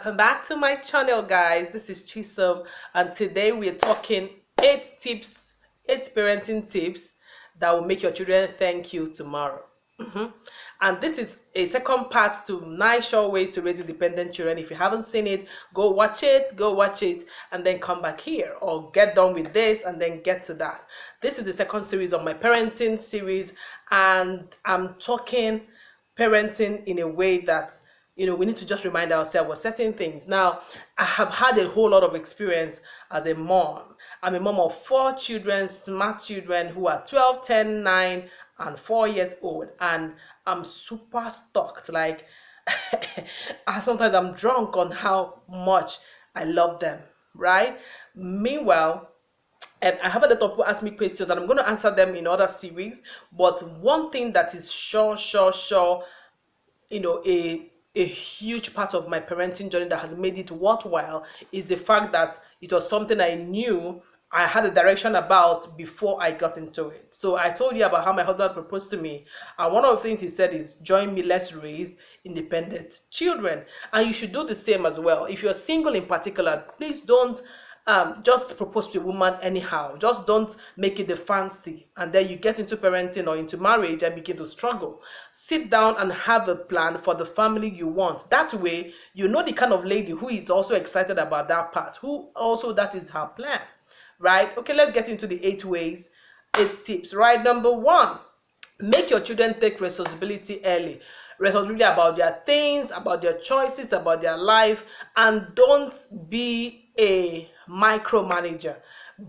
welcome back to my channel, guys. This is Chisom, and today we are talking 8 parenting tips that will make your children thank you tomorrow. And this is a second part to 9 sure ways to raise independent children. If you haven't seen it, go watch it, and then come back here, or get done with this and then get to that. This is the second series of my parenting series, and I'm talking parenting in a way that we need to just remind ourselves of certain things. Now, I have had a whole lot of experience as a mom. I'm a mom of 4 children, smart children who are 12, 10, 9, and 4 years old, and I'm super stoked. Like, sometimes I'm drunk on how much I love them, right? Meanwhile, I have a lot of people ask me questions, and I'm going to answer them in other series. But one thing that is sure, a huge part of my parenting journey that has made it worthwhile is the fact that it was something I knew I had a direction about before I got into it. So I told you about how my husband proposed to me, and one of the things he said is, join me, let's raise independent children. And you should do the same as well. If you're single in particular, please don't just propose to a woman anyhow. Just don't make it the fancy, and then you get into parenting or into marriage and begin to struggle. Sit down and have a plan for the family you want. That way, you know the kind of lady who is also excited about that part, who also that is her plan, right? Okay, let's get into the 8 tips, right? Number 1, make your children take responsibility early. Responsibility about their things, about their choices, about their life, and don't be a micromanager.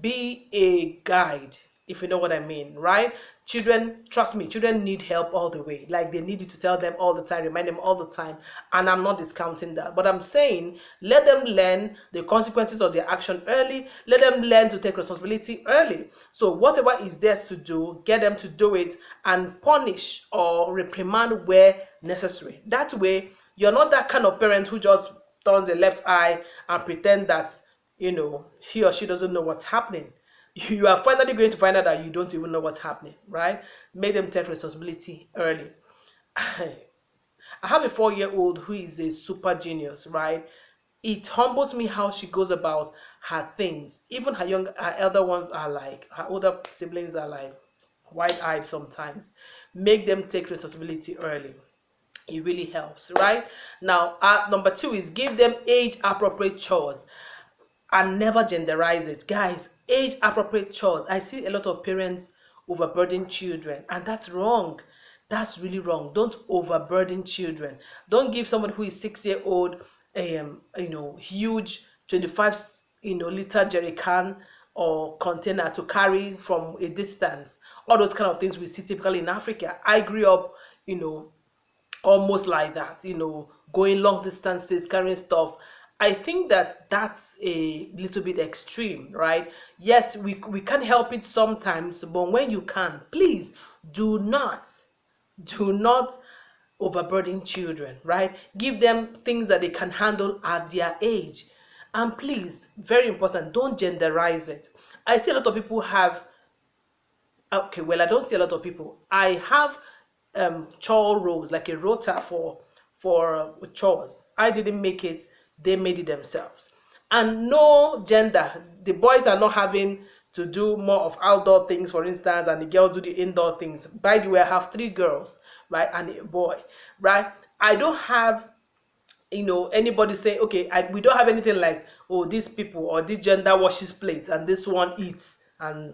Be a guide, if you know what I mean, right? Children, trust me, children need help all the way. Like, they need you to tell them all the time, remind them all the time, and I'm not discounting that. But I'm saying, let them learn the consequences of their action early. Let them learn to take responsibility early. So whatever is theirs to do, get them to do it, and punish or reprimand where necessary. That way, you're not that kind of parent who just turns a left eye and pretend that he or she doesn't know what's happening. You are finally going to find out that you don't even know what's happening, right? Make them take responsibility early. I have a 4-year-old who is a super genius, right? It humbles me how she goes about her things. Even her elder ones are like, her older siblings are like wide-eyed sometimes. Make them take responsibility early. It really helps, right? Now, number 2 is give them age-appropriate chores, and never genderize it. Guys, age-appropriate chores. I see a lot of parents overburden children, and that's wrong. That's really wrong. Don't overburden children. Don't give someone who is 6-year-old huge 25 liter jerry can or container to carry from a distance. All those kind of things we see typically in Africa. I grew up almost like that, going long distances, carrying stuff. I think that that's a little bit extreme, right? Yes, we can help it sometimes, but when you can, please do not overburden children, right? Give them things that they can handle at their age. And please, very important, don't genderize it. I see a lot of people have, okay, well, I don't see a lot of people. I have chore roles, like a rota for chores. I didn't make it, they made it themselves. And no gender. The boys are not having to do more of outdoor things, for instance, and the girls do the indoor things. By the way, I have 3 girls, right, and a boy, right? I don't have anybody say, okay, we don't have anything like, oh, these people or this gender washes plates and this one eats and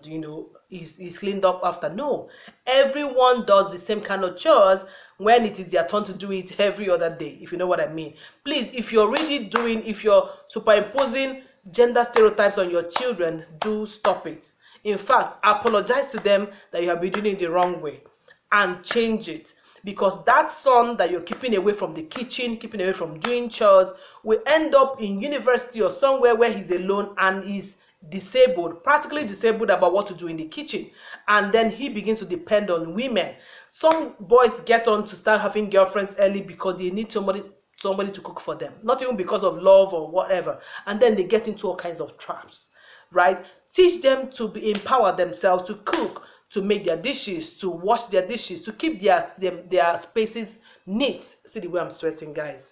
is cleaned up after. No, everyone does the same kind of chores when it is their turn to do it every other day, if you know what I mean. Please, if you're superimposing gender stereotypes on your children, do stop it. In fact, apologize to them that you have been doing it the wrong way and change it. Because that son that you're keeping away from the kitchen, keeping away from doing chores, will end up in university or somewhere where he's alone and is disabled, practically disabled about what to do in the kitchen. And then he begins to depend on women. Some boys get on to start having girlfriends early because they need somebody to cook for them. Not even because of love or whatever. And then they get into all kinds of traps, right? Teach them to empower themselves, to cook, to make their dishes, to wash their dishes, to keep their spaces neat. See the way I'm sweating, guys.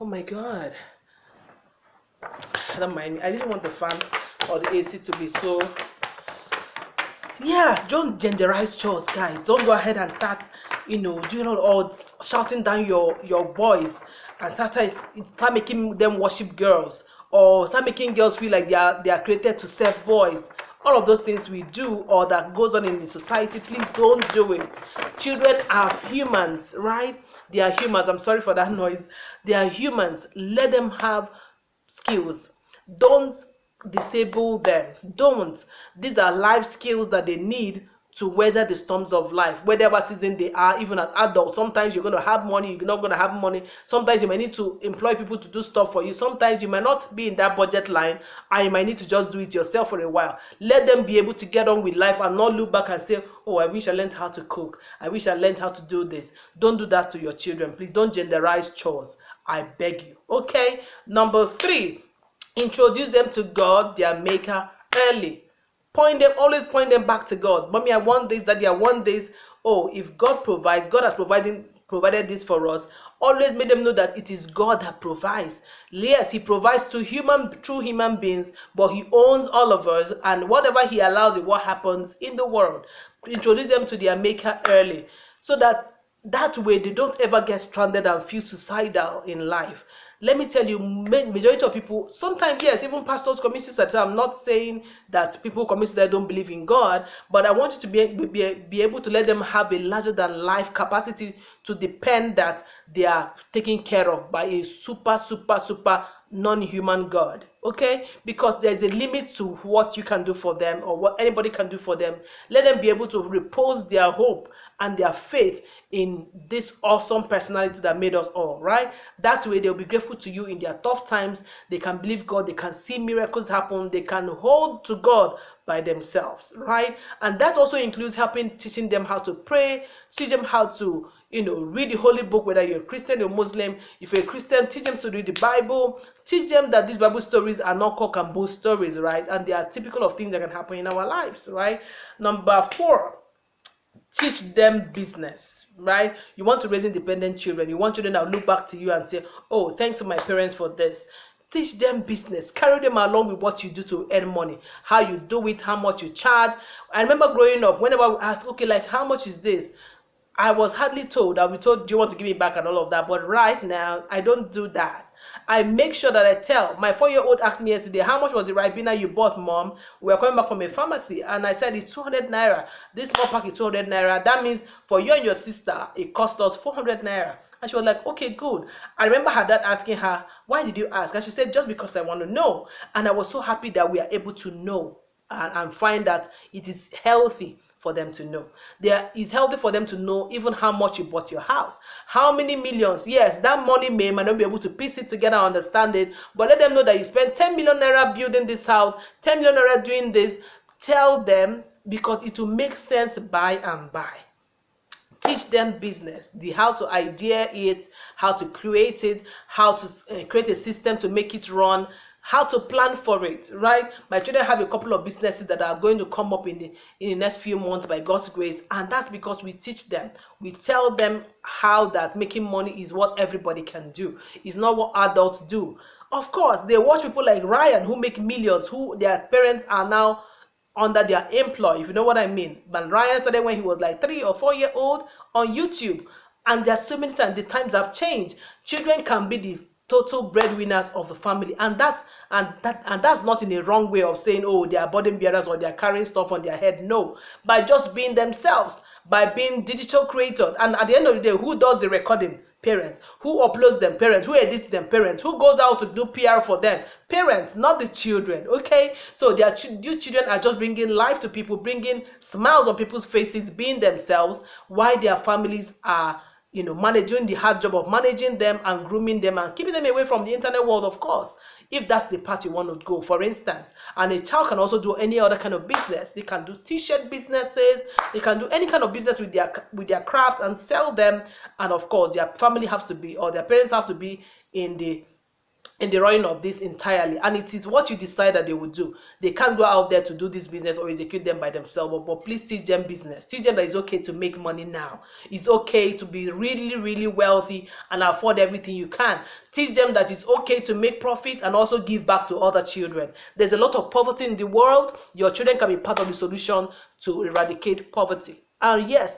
Oh my God. Don't mind me. I didn't want the fan or the AC to be so. Yeah, don't genderize chores, guys. Don't go ahead and start, doing all shouting down your boys and start making them worship girls, or start making girls feel like they are created to serve boys. All of those things we do or that goes on in the society, please don't do it. Children are humans, right? They are humans. I'm sorry for that noise. They are humans. Let them have skills. Don't disable them. Don't. These are life skills that they need to weather the storms of life, whatever season they are. Even as adults, sometimes you're going to have money, you're not going to have money. Sometimes you might need to employ people to do stuff for you. Sometimes you might not be in that budget line and you might need to just do it yourself for a while. Let them be able to get on with life and not look back and say, oh, I wish I learned how to cook, I wish I learned how to do this. Don't do that to your children. Please don't genderize chores, I beg you. Okay. Number 3, introduce them to God, their maker, early. Always point them back to God. Mommy, I want this, daddy, I want this. Oh, if God has provided this for us. Always make them know that it is God that provides. Yes, He provides through human beings, but He owns all of us, and whatever He allows is what happens in the world. Introduce them to their maker early, so that way they don't ever get stranded and feel suicidal in life. Let me tell you, majority of people, sometimes, yes, even pastors commit suicide. I'm not saying that people who commit suicide don't believe in God, but I want you to be able to let them have a larger than life capacity to depend that they are taken care of by a super, super, super non-human God. Okay? Because there's a limit to what you can do for them or what anybody can do for them. Let them be able to repose their hope and their faith in this awesome personality that made us all, right? That way they'll be grateful to you in their tough times. They can believe God, they can see miracles happen, they can hold to God by themselves, right? And that also includes teaching them how to pray, teach them how to read the holy book, whether you're a Christian or Muslim. If you're a Christian, teach them to read the Bible. Teach them that these Bible stories are not cock and bull stories, right? And they are typical of things that can happen in our lives, right? Number 4, teach them business, right? You want to raise independent children. You want children that will look back to you and say, oh, thanks to my parents for this. Teach them business. Carry them along with what you do to earn money. How you do it, how much you charge. I remember growing up, whenever we ask, okay, like how much is this? I was hardly told. I'll be told, do you want to give me back and all of that? But right now, I don't do that. I make sure that I tell. My 4-year-old asked me yesterday, how much was the Ribena you bought, Mom? We were coming back from a pharmacy, and I said, it's 200 naira. This small pack is 200 naira. That means for you and your sister, it cost us 400 naira. And she was like, okay, good. I remember her dad asking her, why did you ask? And she said, just because I want to know. And I was so happy that we are able to know and find that it is healthy for them to know. It's healthy for them to know even how much you bought your house, how many millions. Yes, that money might not be able to piece it together and understand it, but let them know that you spent 10 million naira building this house, 10 million naira doing this. Tell them, because it will make sense by and by. Teach them business, how to idea it, how to create it, how to create a system to make it run, how to plan for it, right? My children have a couple of businesses that are going to come up in the next few months by God's grace, and that's because we teach them. We tell them how that making money is what everybody can do. It's not what adults do. Of course, they watch people like Ryan who make millions, who their parents are now under their employ, if you know what I mean. But Ryan started when he was like 3 or 4 year old on YouTube. And there's so many times the times have changed. Children can be the total breadwinners of the family, and that's not in a wrong way of saying, oh, they are burden bearers or they are carrying stuff on their head. No, by just being themselves, by being digital creators. And at the end of the day, who does the recording? Parents. Who uploads them? Parents. Who edits them? Parents. Who goes out to do PR for them? Parents, not the children. Okay, so you children are just bringing life to people, bringing smiles on people's faces, being themselves, while their families are managing the hard job of managing them and grooming them and keeping them away from the internet world, of course, if that's the path you want to go, for instance. And a child can also do any other kind of business. They can do t-shirt businesses, they can do any kind of business with their craft and sell them. And of course, their family has to be, or their parents have to be in the in the running of this entirely, and it is what you decide that they will do. They can't go out there to do this business or execute them by themselves, but please teach them business. Teach them that it's okay to make money now. It's okay to be really, really wealthy and afford everything you can. Teach them that it's okay to make profit and also give back to other children. There's a lot of poverty in the world. Your children can be part of the solution to eradicate poverty. And yes,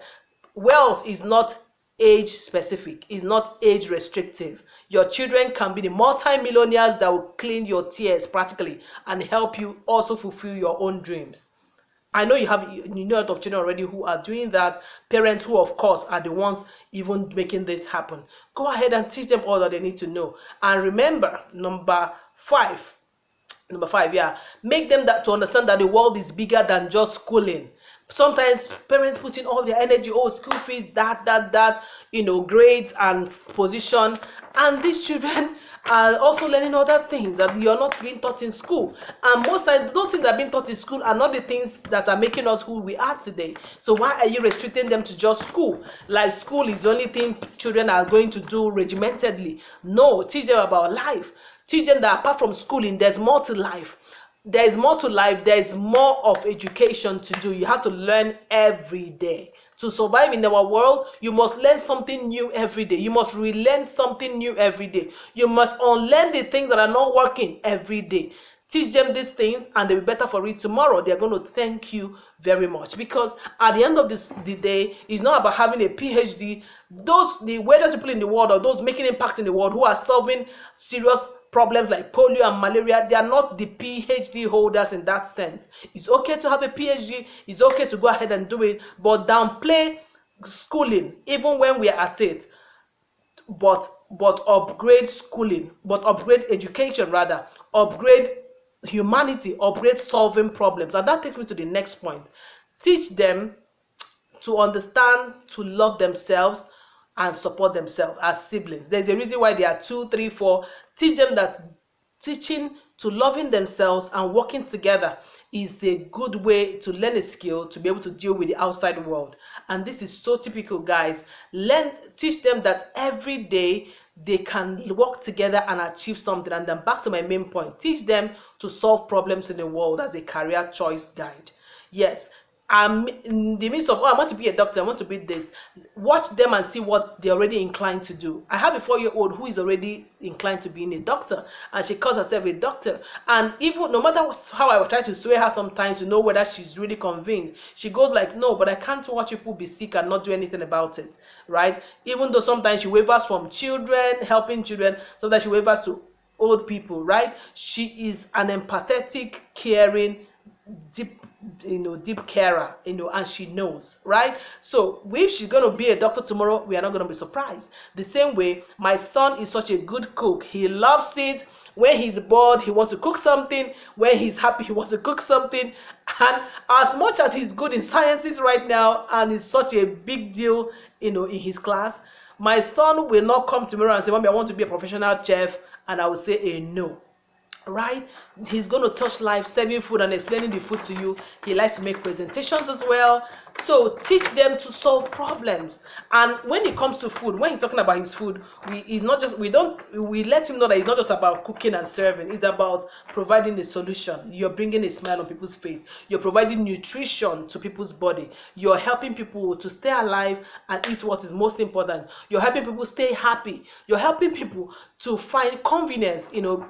wealth is not age specific, is not age restrictive. Your children can be the multi-millionaires that will clean your tears practically and help you also fulfill your own dreams. I know you know a lot of children already who are doing that. Parents who, of course, are the ones even making this happen. Go ahead and teach them all that they need to know. And remember, number five, yeah, make them that to understand that the world is bigger than just schooling. Sometimes parents put in all their energy, oh, school fees, that, grades and position, and these children are also learning other things that you're not being taught in school. And most times, those things that are being taught in school are not the things that are making us who we are today. So why are you restricting them to just school? Like school is the only thing children are going to do regimentedly. No, teach them about life. Teach them that apart from schooling, there's more to life. There is more to life. There is more of education to do. You have to learn every day. To survive in our world, you must learn something new every day. You must relearn something new every day. You must unlearn the things that are not working every day. Teach them these things and they'll be better for it tomorrow. They're going to thank you very much, because at the end of the day, it's not about having a PhD. The weirdest people in the world, or those making impact in the world who are solving serious problems like polio and malaria, they are not the PhD holders in that sense. It's okay to have a PhD. It's okay to go ahead and do it, but downplay schooling even when we are at it. But upgrade schooling, but upgrade education rather, upgrade humanity, upgrade solving problems. And that takes me to the next point. Teach them to understand, to love themselves and support themselves as siblings. There's a reason why they are 2, 3, 4. Teach them that teaching to loving themselves and working together is a good way to learn a skill to be able to deal with the outside world. And this is so typical, guys. Teach them that every day they can work together and achieve something. And then back to my main point, teach them to solve problems in the world as a career choice guide. Yes, in the midst of, oh, I want to be a doctor, I want to be this. Watch them and see what they're already inclined to do. I have a 4-year-old who is already inclined to being a doctor, and she calls herself a doctor. And even no matter how I will try to sway her sometimes to know whether she's really convinced, she goes like, no, but I can't watch people be sick and not do anything about it, right? Even though sometimes she wavers from children, helping children, sometimes she wavers to old people, right? She is an empathetic, caring, deep carer, and she knows, right? So if she's going to be a doctor tomorrow, we are not going to be surprised. The same way, my son is such a good cook. He loves it. When he's bored, he wants to cook something. When he's happy, he wants to cook something. And as much as he's good in sciences right now and is such a big deal, in his class, my son will not come tomorrow and say, Mommy, I want to be a professional chef, and I will say a no. Right? He's going to touch life, serving food and explaining the food to you. He likes to make presentations as well. So teach them to solve problems. And when it comes to food, when he's talking about his food, we let him know that it's not just about cooking and serving. It's about providing a solution. You're bringing a smile on people's face. You're providing nutrition to people's body. You're helping people to stay alive and eat what is most important. You're helping people stay happy. You're helping people to find convenience,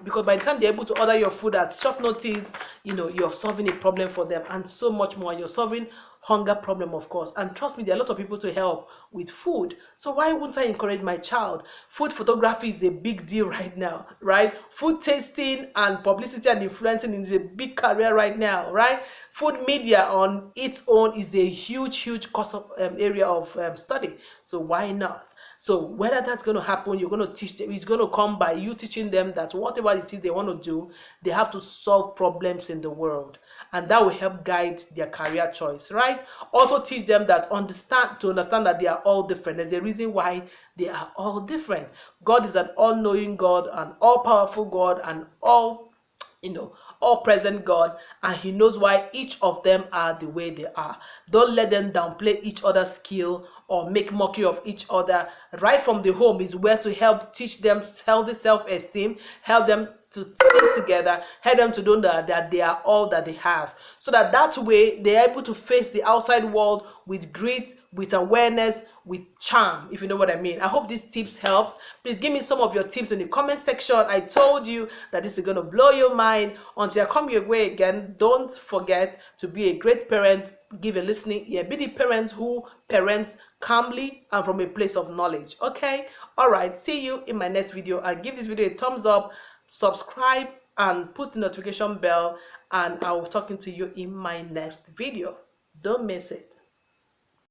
because by the time they're able to order your food at short notice, you're solving a problem for them and so much more. You're solving hunger problem, of course. And trust me, there are a lot of people to help with food. So why wouldn't I encourage my child? Food photography is a big deal right now, right? Food tasting and publicity and influencing is a big career right now, right? Food media on its own is a huge course of area of study. So why not? So whether that's going to happen, you're going to teach them. It's going to come by you teaching them that whatever it is they want to do, they have to solve problems in the world, and that will help guide their career choice, right? Also teach them that understand that they are all different. There's a reason why they are all different. God is an all-knowing God, an all-powerful God, and all-present God, and He knows why each of them are the way they are. Don't let them downplay each other's skill or make mockery of each other. Right from the home is where to help teach them healthy self-esteem, help them to think together, help them to know that they are all that they have, so that way they're able to face the outside world with grit, with awareness, with charm, if you know what I mean. I hope these tips helped. Please give me some of your tips in the comment section. I told you that this is going to blow your mind. Until I come your way again, don't forget to be a great parent. Give a listening ear. Be the parent who parents calmly and from a place of knowledge. Okay? All right. See you in my next video. And give this video a thumbs up, subscribe, and put the notification bell. And I will be talking to you in my next video. Don't miss it.